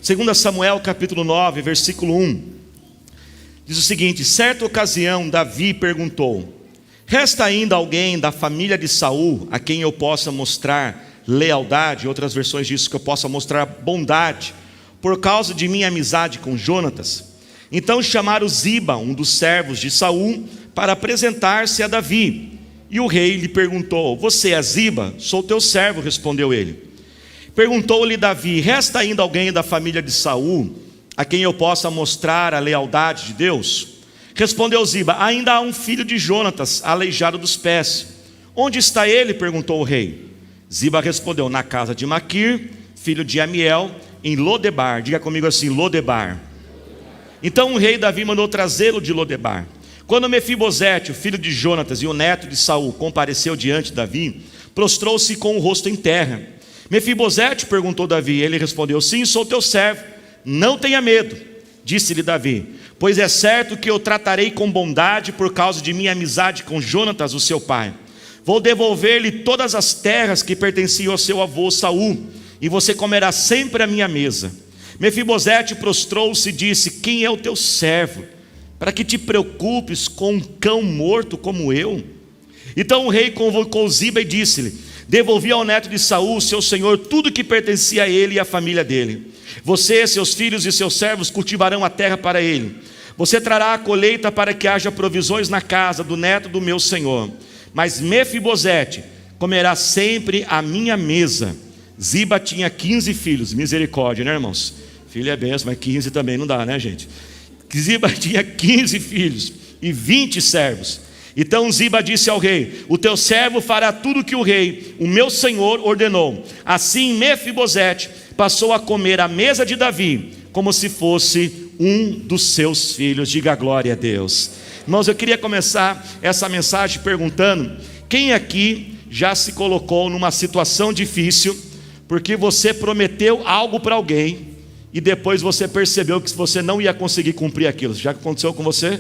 2 Samuel capítulo 9, versículo 1. Diz o seguinte: certa ocasião Davi perguntou: resta ainda alguém da família de Saul a quem eu possa mostrar lealdade? Outras versões diz que eu possa mostrar bondade por causa de minha amizade com Jonatas. Então chamaram Ziba, um dos servos de Saul, para apresentar-se a Davi. E o rei lhe perguntou: você é Ziba? Sou teu servo, respondeu ele. Perguntou-lhe Davi: resta ainda alguém da família de Saul a quem eu possa mostrar a lealdade de Deus? Respondeu Ziba: ainda há um filho de Jonatas, aleijado dos pés. Onde está ele? Perguntou o rei. Ziba respondeu: na casa de Maquir, filho de Amiel, em Lodebar. Diga comigo assim: Lodebar. Então o rei Davi mandou trazê-lo de Lodebar. Quando Mefibosete, o filho de Jonatas e o neto de Saul, compareceu diante de Davi, prostrou-se com o rosto em terra. Mefibosete? Perguntou Davi. Ele respondeu: sim, sou teu servo, não tenha medo. Disse-lhe Davi: pois é certo que eu tratarei com bondade por causa de minha amizade com Jonatas, o seu pai. Vou devolver-lhe todas as terras que pertenciam ao seu avô Saul, e você comerá sempre à minha mesa. Mefibosete prostrou-se e disse: quem é o teu servo, para que te preocupes com um cão morto como eu? Então o rei convocou Ziba e disse-lhe: devolvi ao neto de Saul, seu senhor, tudo que pertencia a ele e à família dele. Você, seus filhos e seus servos cultivarão a terra para ele. Você trará a colheita para que haja provisões na casa do neto do meu senhor. Mas Mefibosete comerá sempre à minha mesa. Ziba tinha 15 filhos, misericórdia, né, irmãos? Filho é benção, mas 15 também não dá, né, gente? Ziba tinha 15 filhos e 20 servos. Então Ziba disse ao rei: o teu servo fará tudo o que o rei, o meu senhor, ordenou. Assim Mefibosete passou a comer à mesa de Davi, como se fosse um dos seus filhos. Diga glória a Deus. Irmãos, eu queria começar essa mensagem perguntando: quem aqui já se colocou numa situação difícil, porque você prometeu algo para alguém, e depois você percebeu que você não ia conseguir cumprir aquilo? Já aconteceu com você?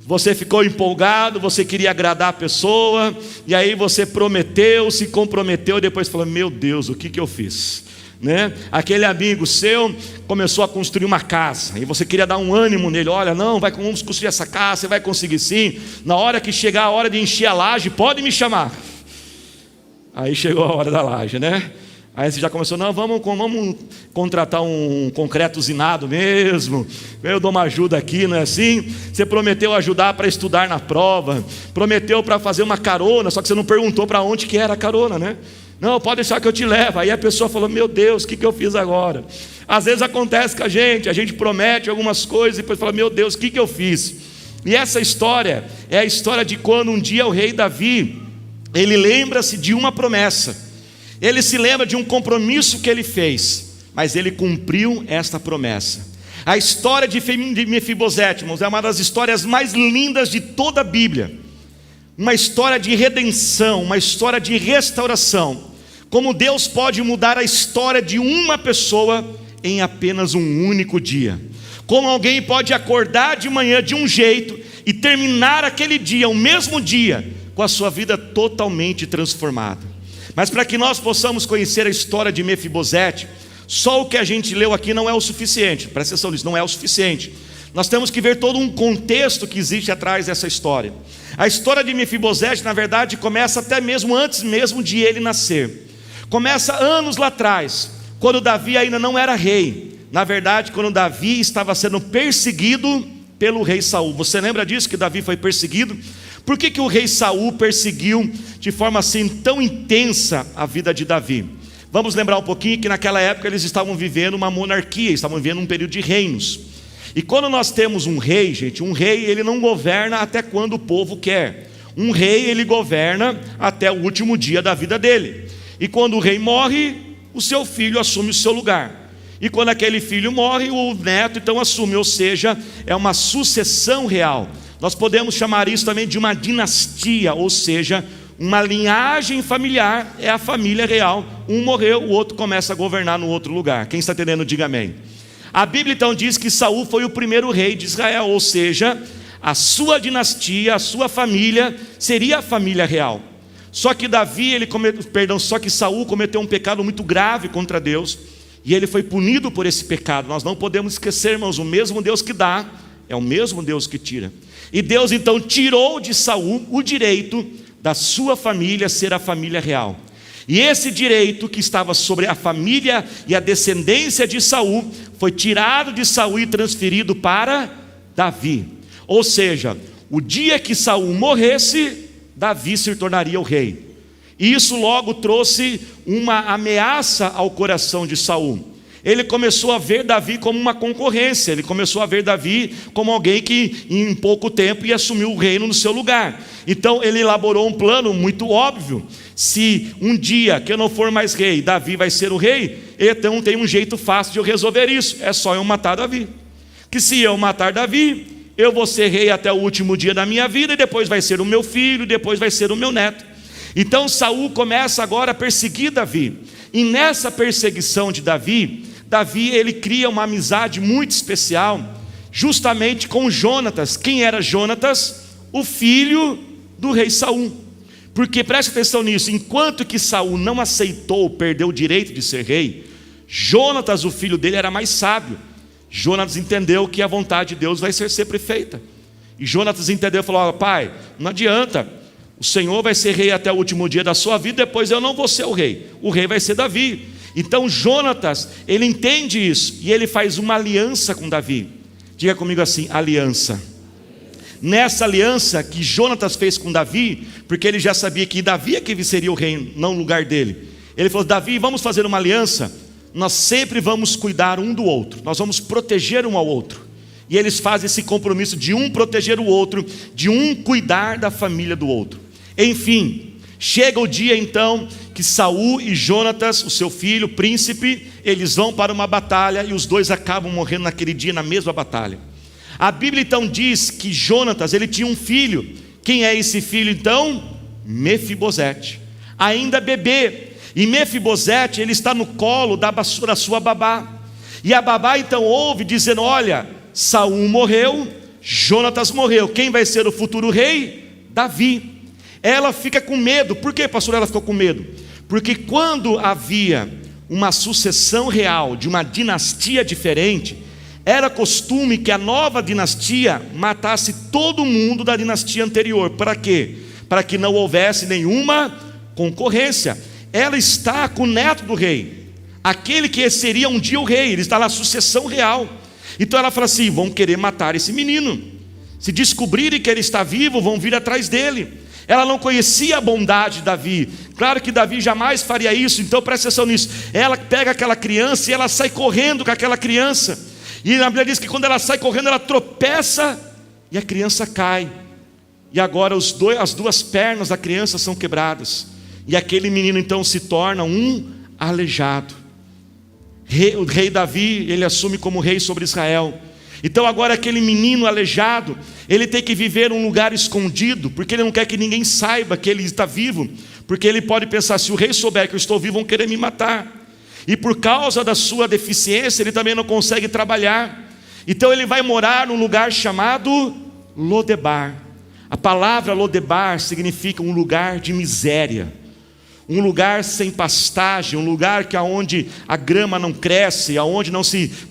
Você ficou empolgado, você queria agradar a pessoa, e aí você prometeu, se comprometeu, e depois falou: meu Deus, o que eu fiz? Né? Aquele amigo seu começou a construir uma casa, e você queria dar um ânimo nele: olha, não, vamos construir essa casa, você vai conseguir sim. Na hora que chegar a hora de encher a laje, pode me chamar. Aí chegou a hora da laje, né? Aí você já começou: não, vamos contratar um concreto usinado mesmo, eu dou uma ajuda aqui, não é assim? Você prometeu ajudar para estudar na prova, prometeu para fazer uma carona, só que você não perguntou para onde que era a carona, né? Não, pode deixar que eu te levo. Aí a pessoa falou: meu Deus, o que eu fiz agora? Às vezes acontece com a gente promete algumas coisas e depois fala: meu Deus, o que eu fiz? E essa história é a história de quando um dia o rei Davi, ele lembra-se de uma promessa. Ele se lembra de um compromisso que ele fez, mas ele cumpriu esta promessa. A história de Mefibosete, irmãos, é uma das histórias mais lindas de toda a Bíblia. Uma história de redenção, uma história de restauração. Como Deus pode mudar a história de uma pessoa em apenas um único dia. Como alguém pode acordar de manhã de um jeito e terminar aquele dia, o mesmo dia, com a sua vida totalmente transformada. Mas para que nós possamos conhecer a história de Mefibosete, só o que a gente leu aqui não é o suficiente. Presta atenção nisso, não é o suficiente. Nós temos que ver todo um contexto que existe atrás dessa história. A história de Mefibosete, na verdade, começa até mesmo antes mesmo de ele nascer. Começa anos lá atrás, quando Davi ainda não era rei. Na verdade, quando Davi estava sendo perseguido pelo rei Saul. Você lembra disso, que Davi foi perseguido? Por que o rei Saul perseguiu de forma assim tão intensa a vida de Davi? Vamos lembrar um pouquinho que naquela época eles estavam vivendo uma monarquia, estavam vivendo um período de reinos. E quando nós temos um rei, gente, um rei ele não governa até quando o povo quer. Um rei ele governa até o último dia da vida dele. E quando o rei morre, o seu filho assume o seu lugar. E quando aquele filho morre, o neto então assume, ou seja, é uma sucessão real. Nós podemos chamar isso também de uma dinastia, ou seja, uma linhagem familiar, é a família real. Um morreu, o outro começa a governar no outro lugar. Quem está entendendo, diga amém. A Bíblia então diz que Saul foi o primeiro rei de Israel, ou seja, a sua dinastia, a sua família seria a família real. Só que Saul cometeu um pecado muito grave contra Deus, e ele foi punido por esse pecado. Nós não podemos esquecer, irmãos, o mesmo Deus que dá é o mesmo Deus que tira. E Deus então tirou de Saul o direito da sua família ser a família real. E esse direito que estava sobre a família e a descendência de Saul foi tirado de Saul e transferido para Davi. Ou seja, o dia que Saul morresse, Davi se tornaria o rei. E isso logo trouxe uma ameaça ao coração de Saul. Ele começou a ver Davi como uma concorrência, ele começou a ver Davi como alguém que em pouco tempo ia assumir o reino no seu lugar. Então ele elaborou um plano muito óbvio: se um dia que eu não for mais rei, Davi vai ser o rei, então tem um jeito fácil de eu resolver isso, é só eu matar Davi. Que se eu matar Davi, eu vou ser rei até o último dia da minha vida, e depois vai ser o meu filho, e depois vai ser o meu neto. Então Saul começa agora a perseguir Davi, e nessa perseguição de Davi, ele cria uma amizade muito especial, justamente com Jonatas. Quem era Jonatas? O filho do rei Saul. Porque preste atenção nisso, enquanto que Saul não aceitou perder o direito de ser rei, Jonatas, o filho dele, era mais sábio. Jonatas entendeu que a vontade de Deus vai ser sempre feita. E Jonatas entendeu e falou: pai, não adianta, o Senhor vai ser rei até o último dia da sua vida, depois eu não vou ser o rei vai ser Davi. Então Jonatas, ele entende isso, e ele faz uma aliança com Davi. Diga comigo assim: aliança. Nessa aliança que Jonatas fez com Davi, porque ele já sabia que Davi é que seria o rei, não o lugar dele. Ele falou: Davi, vamos fazer uma aliança, nós sempre vamos cuidar um do outro, nós vamos proteger um ao outro. E eles fazem esse compromisso de um proteger o outro, de um cuidar da família do outro. Enfim, chega o dia então que Saul e Jonatas, o seu filho, o príncipe, eles vão para uma batalha, e os dois acabam morrendo naquele dia na mesma batalha. A Bíblia então diz que Jonatas, ele tinha um filho. Quem é esse filho então? Mefibosete, ainda bebê. E Mefibosete, ele está no colo da sua babá. E a babá então ouve dizendo: olha, Saul morreu, Jonatas morreu, quem vai ser o futuro rei? Davi. Ela fica com medo. Por que, pastor, ela ficou com medo? Porque quando havia uma sucessão real de uma dinastia diferente, era costume que a nova dinastia matasse todo mundo da dinastia anterior. Para quê? Para que não houvesse nenhuma concorrência. Ela está com o neto do rei, aquele que seria um dia o rei, ele está na sucessão real. Então ela fala assim: vão querer matar esse menino. Se descobrirem que ele está vivo, vão vir atrás dele. Ela não conhecia a bondade de Davi. Claro que Davi jamais faria isso, então presta atenção nisso. Ela pega aquela criança e ela sai correndo com aquela criança. E a Bíblia diz que quando ela sai correndo, ela tropeça e a criança cai. E agora as duas pernas da criança são quebradas. E aquele menino então se torna um aleijado. O rei Davi, ele assume como rei sobre Israel. Então agora aquele menino aleijado, ele tem que viver um lugar escondido, porque ele não quer que ninguém saiba que ele está vivo, porque ele pode pensar: se o rei souber que eu estou vivo, vão querer me matar. E por causa da sua deficiência, ele também não consegue trabalhar. Então ele vai morar num lugar chamado Lodebar. A palavra Lodebar significa um lugar de miséria, um lugar sem pastagem, um lugar que aonde a grama não cresce, aonde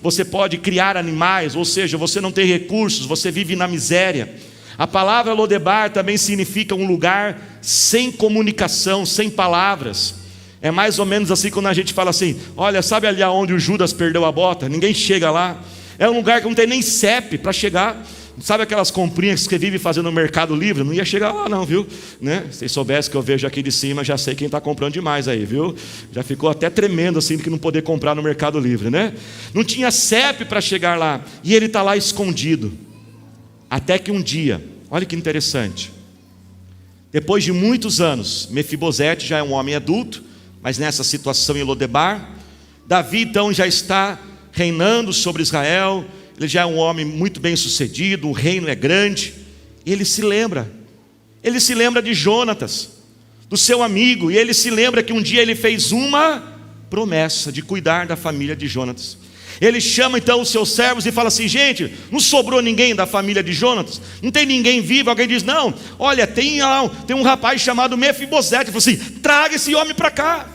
você pode criar animais, ou seja, você não tem recursos, você vive na miséria. A palavra Lodebar também significa um lugar sem comunicação, sem palavras. É mais ou menos assim quando a gente fala assim: olha, sabe ali onde o Judas perdeu a bota? Ninguém chega lá. É um lugar que não tem nem CEP para chegar. Sabe aquelas comprinhas que você vive fazendo no Mercado Livre? Não ia chegar lá não, viu? Né? Se vocês soubessem que eu vejo aqui de cima, já sei quem está comprando demais aí, viu? Já ficou até tremendo assim de que não poder comprar no Mercado Livre, né? Não tinha CEP para chegar lá. E ele está lá escondido. Até que um dia, olha que interessante, depois de muitos anos, Mefibosete já é um homem adulto, mas nessa situação em Lodebar, Davi então já está reinando sobre Israel. Ele já é um homem muito bem sucedido, o reino é grande. E ele se lembra de Jonatas, do seu amigo. E ele se lembra que um dia ele fez uma promessa de cuidar da família de Jonatas. Ele chama então os seus servos e fala assim: gente, não sobrou ninguém da família de Jonatas? Não tem ninguém vivo? Alguém diz: não, olha, tem um rapaz chamado Mefibosete. Ele falou assim: traga esse homem para cá.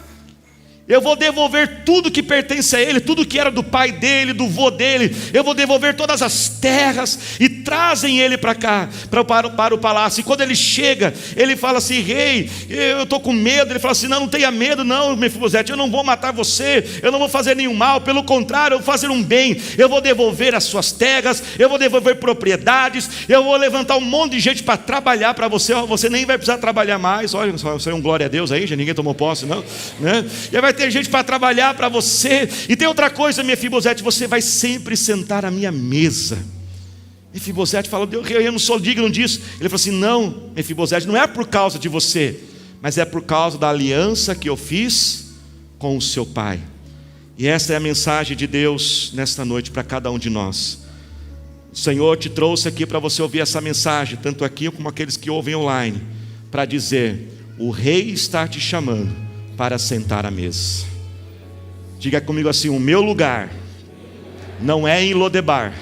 Eu vou devolver tudo que pertence a ele, tudo que era do pai dele, do vô dele. Eu vou devolver todas as terras. E trazem ele para cá, para o palácio. E quando ele chega, ele fala assim: rei, eu estou com medo. Ele fala assim: não tenha medo não, Mefibosete, eu não vou matar você, eu não vou fazer nenhum mal, pelo contrário, eu vou fazer um bem. Eu vou devolver as suas terras, eu vou devolver propriedades, eu vou levantar um monte de gente para trabalhar para você. Você nem vai precisar trabalhar mais. Olha, você é um glória a Deus aí, já ninguém tomou posse não, né? E vai ter gente para trabalhar para você. E tem outra coisa, Mefibosete, você vai sempre sentar à minha mesa. Mefibosete falou: eu não sou digno disso. Ele falou assim: não, Mefibosete, não é por causa de você, mas é por causa da aliança que eu fiz com o seu pai. E essa é a mensagem de Deus nesta noite para cada um de nós. O Senhor te trouxe aqui para você ouvir essa mensagem, tanto aqui como aqueles que ouvem online, para dizer: o rei está te chamando para sentar à mesa. Diga comigo assim: o meu lugar não é em Lodebar.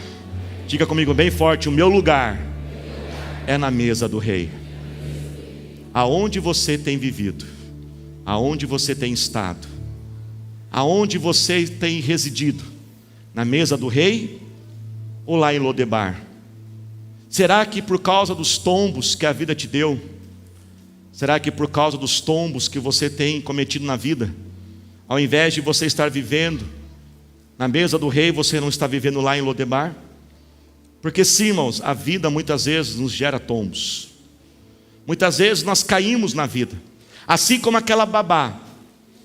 Diga comigo bem forte: o meu lugar é na mesa do rei. Aonde você tem vivido, aonde você tem estado, aonde você tem residido, na mesa do rei ou lá em Lodebar? Será que por causa dos tombos que a vida te deu, será que por causa dos tombos que você tem cometido na vida, ao invés de você estar vivendo na mesa do rei, você não está vivendo lá em Lodebar? Porque sim, irmãos, a vida muitas vezes nos gera tombos. Muitas vezes nós caímos na vida, assim como aquela babá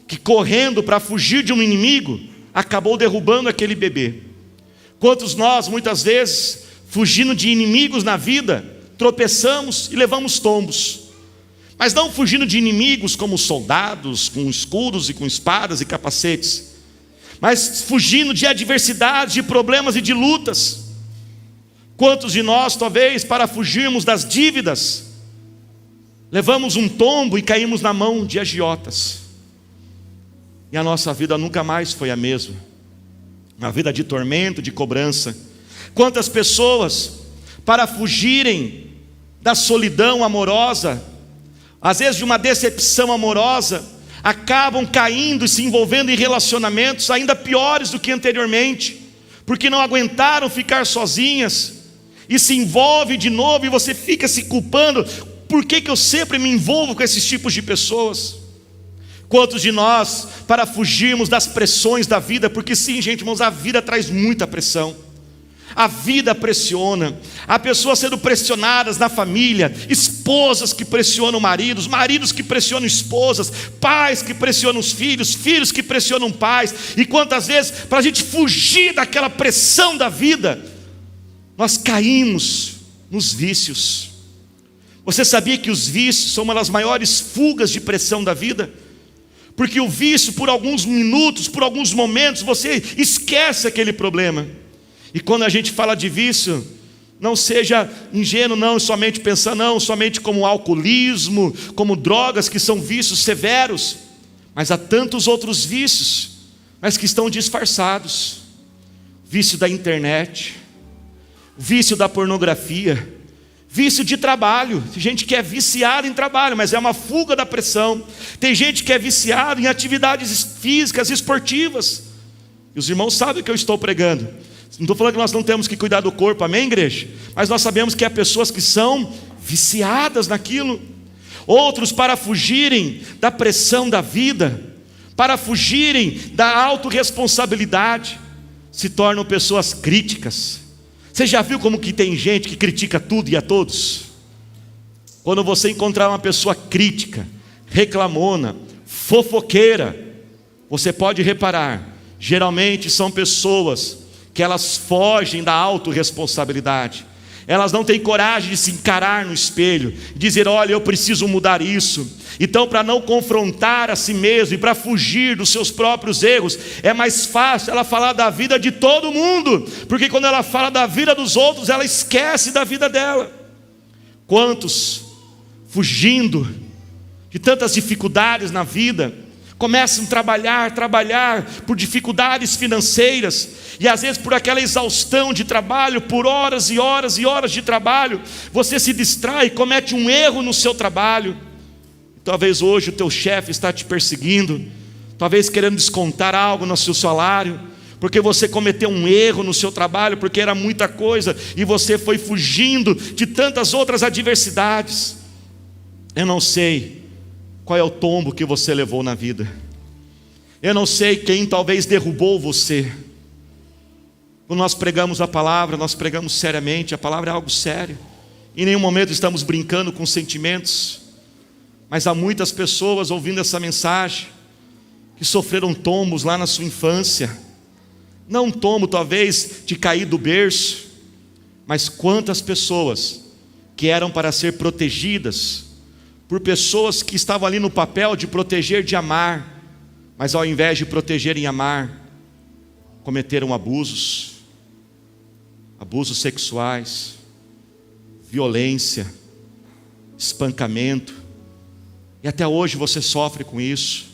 que, correndo para fugir de um inimigo, acabou derrubando aquele bebê. Quantos nós, muitas vezes, fugindo de inimigos na vida, tropeçamos e levamos tombos. Mas não fugindo de inimigos como soldados, com escudos e com espadas e capacetes, mas fugindo de adversidades, de problemas e de lutas. Quantos de nós, talvez, para fugirmos das dívidas, levamos um tombo e caímos na mão de agiotas, e a nossa vida nunca mais foi a mesma, uma vida de tormento, de cobrança. Quantas pessoas, para fugirem da solidão amorosa, às vezes de uma decepção amorosa, acabam caindo e se envolvendo em relacionamentos ainda piores do que anteriormente, porque não aguentaram ficar sozinhas, e se envolve de novo, e você fica se culpando: por que eu sempre me envolvo com esses tipos de pessoas? Quantos de nós, para fugirmos das pressões da vida, porque sim, gente, irmãos, a vida traz muita pressão, a vida pressiona, há pessoas sendo pressionadas na família, esposas que pressionam maridos, maridos que pressionam esposas, pais que pressionam os filhos, filhos que pressionam pais. E quantas vezes, para a gente fugir daquela pressão da vida, nós caímos nos vícios. Você sabia que os vícios são uma das maiores fugas de pressão da vida? Porque o vício, por alguns minutos, por alguns momentos, você esquece aquele problema. E quando a gente fala de vício, não seja ingênuo não, somente pensar não, somente como alcoolismo, como drogas, que são vícios severos. Mas há tantos outros vícios, mas que estão disfarçados. Vício da internet, vício da pornografia, vício de trabalho. Tem gente que é viciada em trabalho, mas é uma fuga da pressão. Tem gente que é viciada em atividades físicas, esportivas. E os irmãos sabem que eu estou pregando. Não estou falando que nós não temos que cuidar do corpo, amém, igreja? Mas nós sabemos que há pessoas que são viciadas naquilo. Outros, para fugirem da pressão da vida, para fugirem da autorresponsabilidade, se tornam pessoas críticas. Você já viu como que tem gente que critica tudo e a todos? Quando você encontrar uma pessoa crítica, reclamona, fofoqueira, você pode reparar, geralmente são pessoas que elas fogem da autorresponsabilidade. Elas não têm coragem de se encarar no espelho e dizer: olha, eu preciso mudar isso. Então, para não confrontar a si mesmo e para fugir dos seus próprios erros, é mais fácil ela falar da vida de todo mundo, porque quando ela fala da vida dos outros, ela esquece da vida dela. Quantos, fugindo de tantas dificuldades na vida, começam a trabalhar por dificuldades financeiras, e às vezes por aquela exaustão de trabalho, por horas e horas e horas de trabalho, você se distrai, comete um erro no seu trabalho. Talvez hoje o teu chefe está te perseguindo, talvez querendo descontar algo no seu salário, porque você cometeu um erro no seu trabalho, porque era muita coisa, e você foi fugindo de tantas outras adversidades. Eu não sei qual é o tombo que você levou na vida, eu não sei quem talvez derrubou você. Quando nós pregamos a palavra, nós pregamos seriamente, a palavra é algo sério, em nenhum momento estamos brincando com sentimentos, mas há muitas pessoas ouvindo essa mensagem, que sofreram tombos lá na sua infância, não um tombo talvez de cair do berço, mas quantas pessoas que eram para ser protegidas, por pessoas que estavam ali no papel de proteger, de amar, mas ao invés de proteger e amar, cometeram abusos sexuais, violência, espancamento, e até hoje você sofre com isso.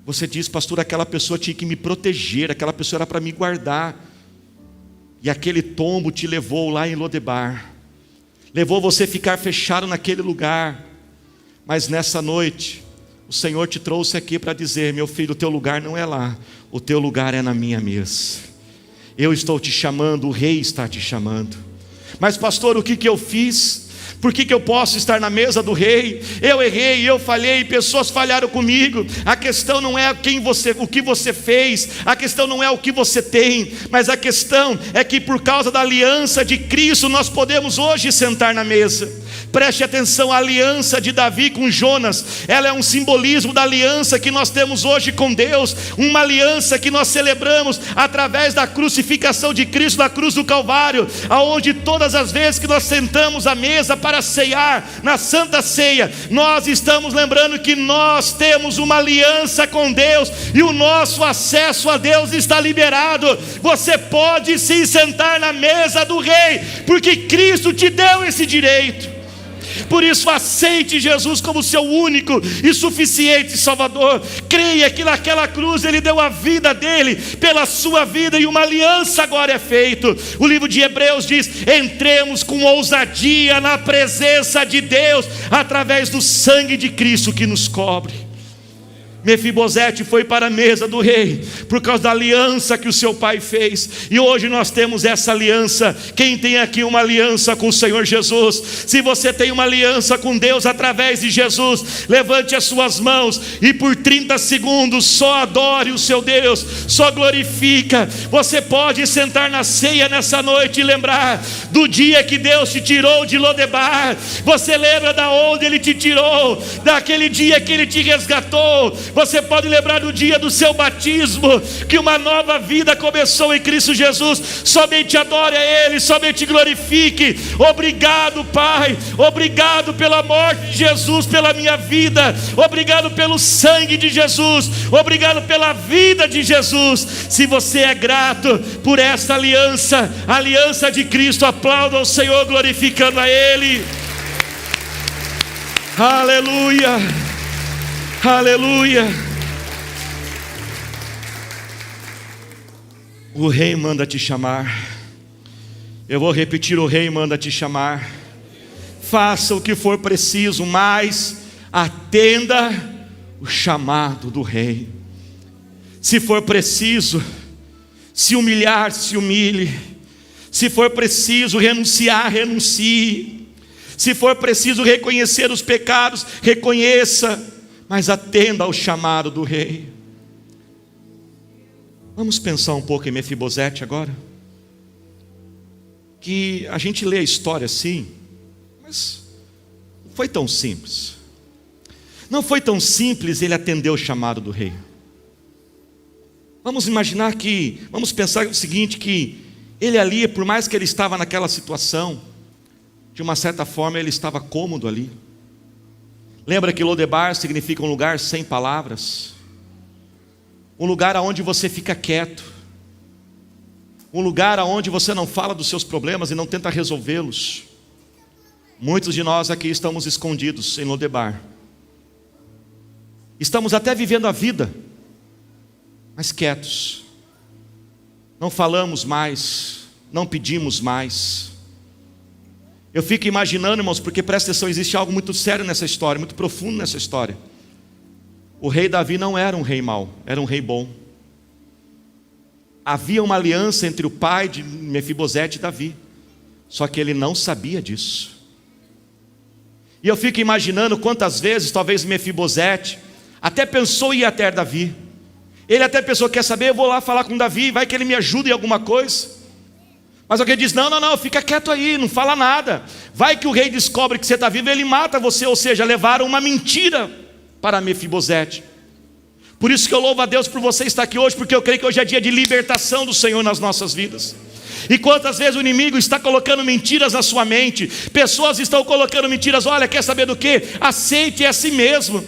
Você diz: pastor, aquela pessoa tinha que me proteger, aquela pessoa era para me guardar, e aquele tombo te levou lá em Lodebar, levou você a ficar fechado naquele lugar. Mas nessa noite, o Senhor te trouxe aqui para dizer: meu filho, o teu lugar não é lá, o teu lugar é na minha mesa. Eu estou te chamando, o Rei está te chamando. Mas pastor, o que eu fiz? Por que eu posso estar na mesa do Rei? Eu errei, eu falhei, pessoas falharam comigo. A questão não é o que você fez, a questão não é o que você tem, mas a questão é que por causa da aliança de Cristo, nós podemos hoje sentar na mesa. Preste atenção, a aliança de Davi com Jonas, ela é um simbolismo da aliança que nós temos hoje com Deus, uma aliança que nós celebramos através da crucificação de Cristo na cruz do Calvário, aonde todas as vezes que nós sentamos à mesa para ceiar, na Santa Ceia, nós estamos lembrando que nós temos uma aliança com Deus, e o nosso acesso a Deus está liberado. Você pode se sentar na mesa do Rei, porque Cristo te deu esse direito. Por isso aceite Jesus como seu único e suficiente Salvador. Creia que naquela cruz Ele deu a vida dele pela sua vida, e uma aliança agora é feita. O livro de Hebreus diz: entremos com ousadia na presença de Deus, através do sangue de Cristo que nos cobre. Mefibosete foi para a mesa do rei por causa da aliança que o seu pai fez, e hoje nós temos essa aliança. Quem tem aqui uma aliança com o Senhor Jesus? Se você tem uma aliança com Deus através de Jesus, levante as suas mãos e por 30 segundos só adore o seu Deus, só glorifica. Você pode sentar na ceia nessa noite e lembrar do dia que Deus te tirou de Lodebar. Você lembra da onde Ele te tirou, daquele dia que Ele te resgatou. Você pode lembrar do dia do seu batismo, que uma nova vida começou em Cristo Jesus. Somente adore a Ele, somente glorifique. Obrigado, Pai, obrigado pela morte de Jesus pela minha vida, obrigado pelo sangue de Jesus, obrigado pela vida de Jesus. Se você é grato por essa aliança, a aliança de Cristo, aplauda o Senhor glorificando a Ele. Aleluia, aleluia. O Rei manda te chamar. Eu vou repetir: o Rei manda te chamar. Faça o que for preciso, mas atenda o chamado do Rei. Se for preciso se humilhar, se humilhe. Se for preciso renunciar, renuncie. Se for preciso reconhecer os pecados, reconheça, mas atenda ao chamado do Rei. Vamos pensar um pouco em Mefibosete agora. Que a gente lê a história assim, mas não foi tão simples. Não foi tão simples ele atender o chamado do rei. Vamos imaginar que, vamos pensar o seguinte, que ele ali, por mais que ele estava naquela situação, de uma certa forma ele estava cômodo ali. Lembra que Lodebar significa um lugar sem palavras, um lugar onde você fica quieto, um lugar onde você não fala dos seus problemas e não tenta resolvê-los. Muitos de nós aqui estamos escondidos em Lodebar, estamos até vivendo a vida, mas quietos, não falamos mais, não pedimos mais. Eu fico imaginando, irmãos, porque presta atenção, existe algo muito sério nessa história, muito profundo nessa história. O rei Davi não era um rei mau, era um rei bom. Havia uma aliança entre o pai de Mefibosete e Davi, só que ele não sabia disso. E eu fico imaginando quantas vezes talvez Mefibosete até pensou em ir até Davi. Ele até pensou, quer saber, eu vou lá falar com Davi, vai que ele me ajuda em alguma coisa. Mas alguém diz, não, fica quieto aí, não fala nada. Vai que o rei descobre que você está vivo, ele mata você. Ou seja, levaram uma mentira para Mefibosete. Por isso que eu louvo a Deus por você estar aqui hoje, porque eu creio que hoje é dia de libertação do Senhor nas nossas vidas. E quantas vezes o inimigo está colocando mentiras na sua mente, pessoas estão colocando mentiras, olha, quer saber do que? Aceite a si mesmo.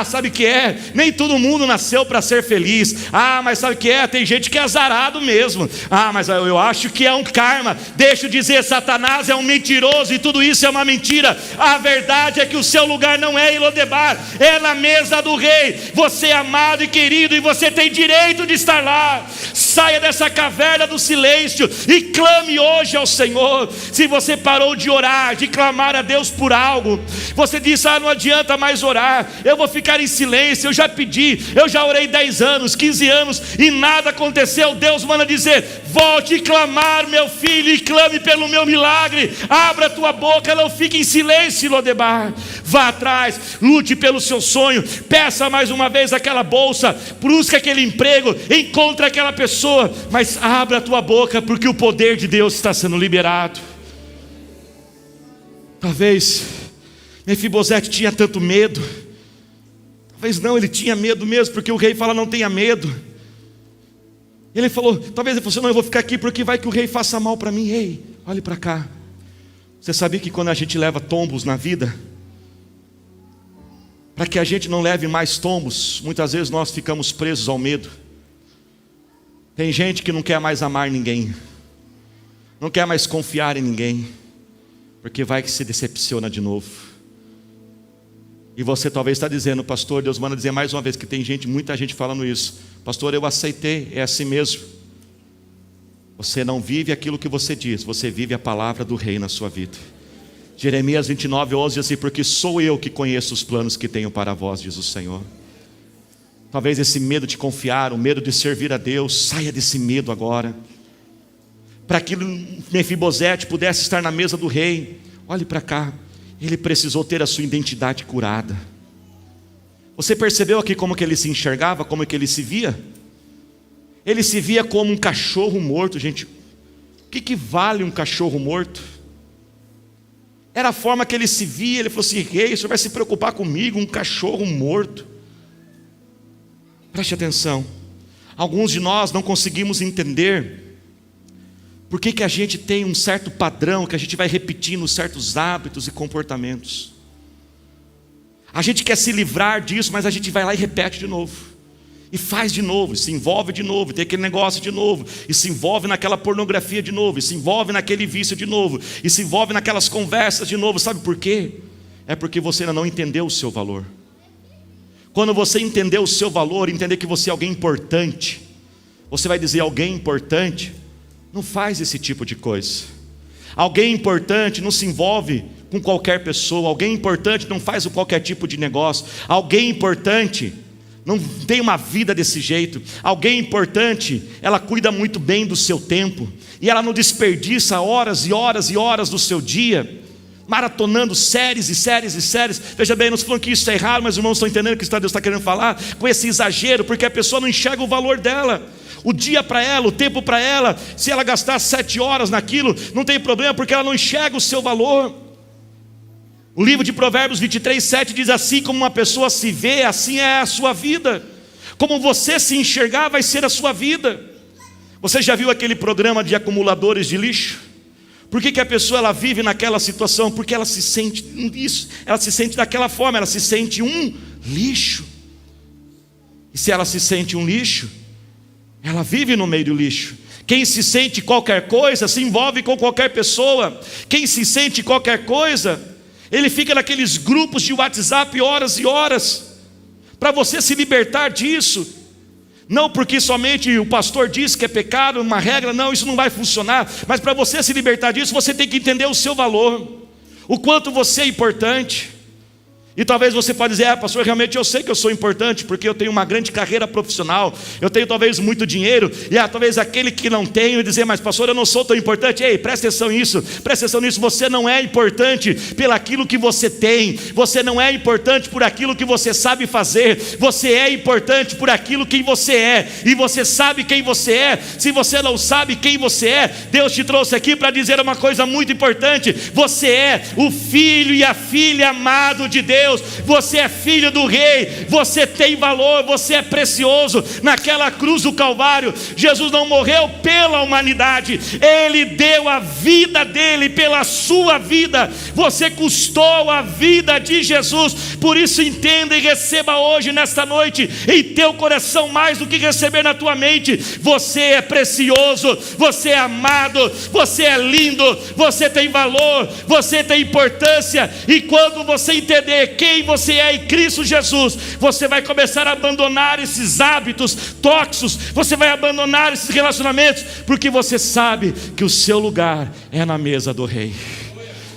Sabe o que é? Nem todo mundo nasceu para ser feliz. Mas sabe o que é? Tem gente que é azarado mesmo. Mas eu acho que é um karma. Deixa eu dizer, Satanás é um mentiroso e tudo isso é uma mentira. A verdade é que o seu lugar não é em Lodebar, é na mesa do rei. Você é amado e querido e você tem direito de estar lá. Saia dessa caverna do silêncio e clame hoje ao Senhor. Se você parou de orar, de clamar a Deus por algo, você disse, não adianta mais orar, eu vou ficar em silêncio, eu já pedi, eu já orei 10 anos, 15 anos e nada aconteceu. Deus manda dizer, volte a clamar, meu filho, e clame pelo meu milagre. Abra a tua boca, não fique em silêncio, Lodebar. Vá atrás, lute pelo seu sonho, peça mais uma vez aquela bolsa, busque aquele emprego, encontre aquela pessoa, mas abra a tua boca, porque o poder de Deus está sendo liberado. Talvez Mefibosete tinha tanto medo, talvez não, ele tinha medo mesmo, porque o rei fala, não tenha medo. Ele falou, talvez ele falou, não, eu vou ficar aqui, porque vai que o rei faça mal para mim. Ei, olhe para cá. Você sabia que quando a gente leva tombos na vida, para que a gente não leve mais tombos, muitas vezes nós ficamos presos ao medo. Tem gente que não quer mais amar ninguém, não quer mais confiar em ninguém, porque vai que se decepciona de novo. E você talvez está dizendo, pastor, Deus manda dizer mais uma vez, que tem gente, muita gente falando isso, pastor, eu aceitei, é assim mesmo. Você não vive aquilo que você diz, você vive a palavra do rei na sua vida. Jeremias 29:11 diz assim, porque sou eu que conheço os planos que tenho para vós, diz o Senhor. Talvez esse medo de confiar, o medo de servir a Deus, saia desse medo agora. Para que Mefibosete pudesse estar na mesa do rei, olhe para cá, ele precisou ter a sua identidade curada. Você percebeu aqui como que ele se enxergava, como que ele se via? Ele se via como um cachorro morto, gente. O que vale um cachorro morto? Era a forma que ele se via. Ele falou assim, rei, o senhor vai se preocupar comigo, um cachorro morto? Preste atenção, alguns de nós não conseguimos entender por que a gente tem um certo padrão, que a gente vai repetindo certos hábitos e comportamentos. A gente quer se livrar disso, mas a gente vai lá e repete de novo, e faz de novo, e se envolve de novo, e tem aquele negócio de novo, e se envolve naquela pornografia de novo, e se envolve naquele vício de novo, e se envolve naquelas conversas de novo. Sabe por quê? É porque você ainda não entendeu o seu valor. Quando você entender o seu valor, entender que você é alguém importante, você vai dizer, alguém importante não faz esse tipo de coisa. Alguém importante não se envolve com qualquer pessoa. Alguém importante não faz qualquer tipo de negócio. Alguém importante não tem uma vida desse jeito. Alguém importante, ela cuida muito bem do seu tempo, e ela não desperdiça horas e horas e horas do seu dia maratonando séries e séries e séries. Veja bem, não estou falando que isso é errado, mas os irmãos estão entendendo o que Deus está querendo falar com esse exagero, porque a pessoa não enxerga o valor dela, o dia para ela, o tempo para ela. Se ela gastar 7 horas naquilo, não tem problema, porque ela não enxerga o seu valor. O livro de Provérbios 23:7 diz, assim como uma pessoa se vê, assim é a sua vida. Como você se enxergar, vai ser a sua vida. Você já viu aquele programa de acumuladores de lixo? Por que a pessoa ela vive naquela situação? Porque ela se sente isso, ela se sente daquela forma, ela se sente um lixo. E se ela se sente um lixo, ela vive no meio do lixo. Quem se sente qualquer coisa, se envolve com qualquer pessoa. Quem se sente qualquer coisa, ele fica naqueles grupos de WhatsApp horas e horas. Para você se libertar disso, não porque somente o pastor diz que é pecado, uma regra, não, isso não vai funcionar. Mas para você se libertar disso, você tem que entender o seu valor, o quanto você é importante. E talvez você pode dizer, pastor, realmente eu sei que eu sou importante, porque eu tenho uma grande carreira profissional, eu tenho talvez muito dinheiro, e talvez aquele que não tem, dizer, mas pastor, eu não sou tão importante. Ei, presta atenção nisso, você não é importante pelo aquilo que você tem, você não é importante por aquilo que você sabe fazer, você é importante por aquilo que você é, e você sabe quem você é. Se você não sabe quem você é, Deus te trouxe aqui para dizer uma coisa muito importante: você é o filho e a filha amado de Deus. Você é filho do rei, você tem valor, você é precioso. Naquela cruz do Calvário, Jesus não morreu pela humanidade, Ele deu a vida dele pela sua vida. Você custou a vida de Jesus. Por isso entenda e receba hoje, nesta noite, em teu coração, mais do que receber na tua mente: você é precioso, você é amado, você é lindo, você tem valor, você tem importância. E quando você entender quem você é em Cristo Jesus, você vai começar a abandonar esses hábitos tóxicos, você vai abandonar esses relacionamentos, porque você sabe que o seu lugar é na mesa do rei.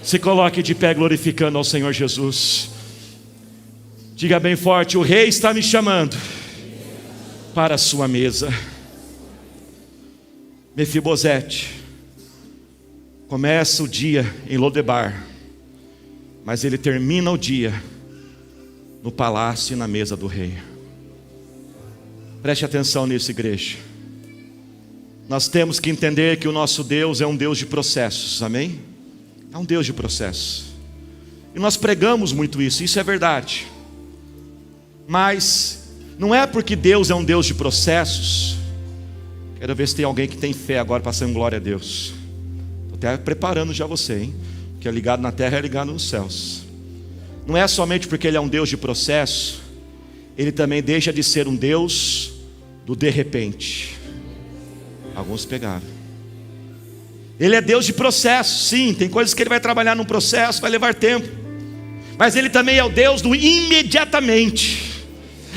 Se coloque de pé glorificando ao Senhor Jesus. Diga bem forte: o rei está me chamando para a sua mesa. Mefibosete começa o dia em Lodebar, mas ele termina o dia no palácio e na mesa do rei. Preste atenção nisso, igreja. Nós temos que entender que o nosso Deus é um Deus de processos, amém? É um Deus de processos. E nós pregamos muito isso, isso é verdade. Mas não é porque Deus é um Deus de processos. Quero ver se tem alguém que tem fé agora, passando glória a Deus. Estou até preparando já você, hein? Que é ligado na terra, é ligado nos céus. Não é somente porque Ele é um Deus de processo, Ele também deixa de ser um Deus do de repente. Alguns pegaram. Ele é Deus de processo, sim, tem coisas que Ele vai trabalhar num processo, vai levar tempo. Mas Ele também é o Deus do imediatamente.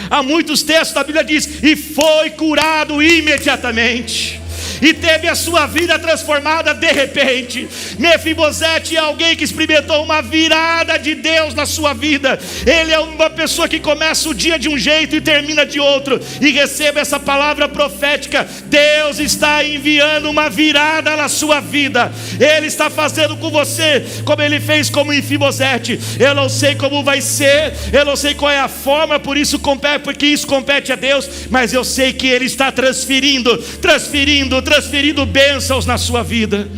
Há muitos textos da Bíblia diz: e foi curado imediatamente, e teve a sua vida transformada de repente. Mefibosete é alguém que experimentou uma virada de Deus na sua vida. Ele é uma pessoa que começa o dia de um jeito e termina de outro. E receba essa palavra profética: Deus está enviando uma virada na sua vida. Ele está fazendo com você como Ele fez com Mefibosete. Eu não sei como vai ser, eu não sei qual é a forma, porque isso compete a Deus, mas eu sei que Ele está transferindo bênçãos na sua vida.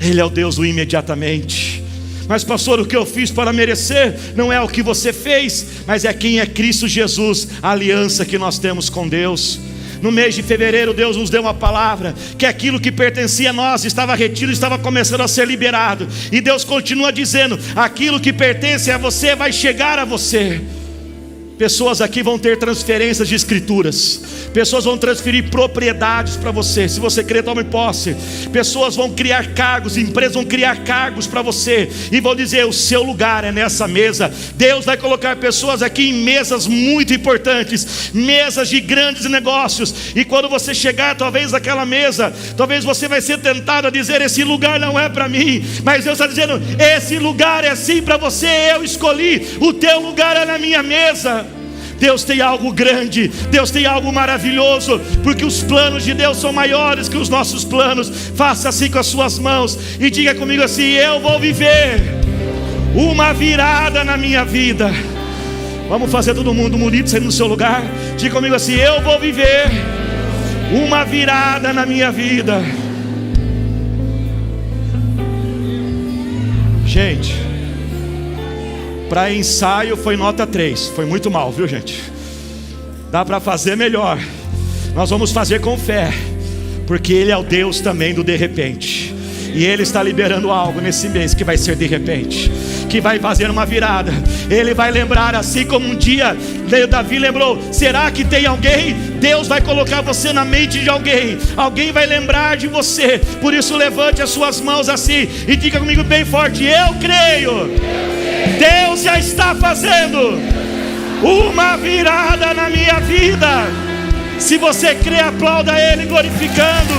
Ele é o Deus do imediatamente. Mas pastor, o que eu fiz para merecer? Não é o que você fez, mas é quem é Cristo Jesus, a aliança que nós temos com Deus. No mês de fevereiro, Deus nos deu uma palavra, que aquilo que pertencia a nós estava retido, estava começando a ser liberado. E Deus continua dizendo: aquilo que pertence a você vai chegar a você. Pessoas aqui vão ter transferências de escrituras. Pessoas vão transferir propriedades para você. Se você crer, tome posse. Pessoas vão criar cargos, empresas vão criar cargos para você e vão dizer: o seu lugar é nessa mesa. Deus vai colocar pessoas aqui em mesas muito importantes, mesas de grandes negócios. E quando você chegar talvez naquela mesa, talvez você vai ser tentado a dizer: esse lugar não é para mim. Mas Deus está dizendo: esse lugar é sim para você. Eu escolhi, o teu lugar é na minha mesa. Deus tem algo grande, Deus tem algo maravilhoso, porque os planos de Deus são maiores que os nossos planos. Faça assim com as suas mãos e diga comigo assim: eu vou viver uma virada na minha vida. Vamos fazer todo mundo bonito, saindo do seu lugar. Diga comigo assim: eu vou viver uma virada na minha vida. Gente, para ensaio foi nota 3. Foi muito mal, viu, gente? Dá para fazer melhor. Nós vamos fazer com fé, porque Ele é o Deus também do de repente. E Ele está liberando algo nesse mês que vai ser de repente, que vai fazer uma virada. Ele vai lembrar, assim como um dia Davi lembrou: será que tem alguém? Deus vai colocar você na mente de alguém. Alguém vai lembrar de você. Por isso levante as suas mãos assim e diga comigo bem forte: eu creio. Deus já está fazendo uma virada na minha vida. Se você crê, aplauda Ele glorificando.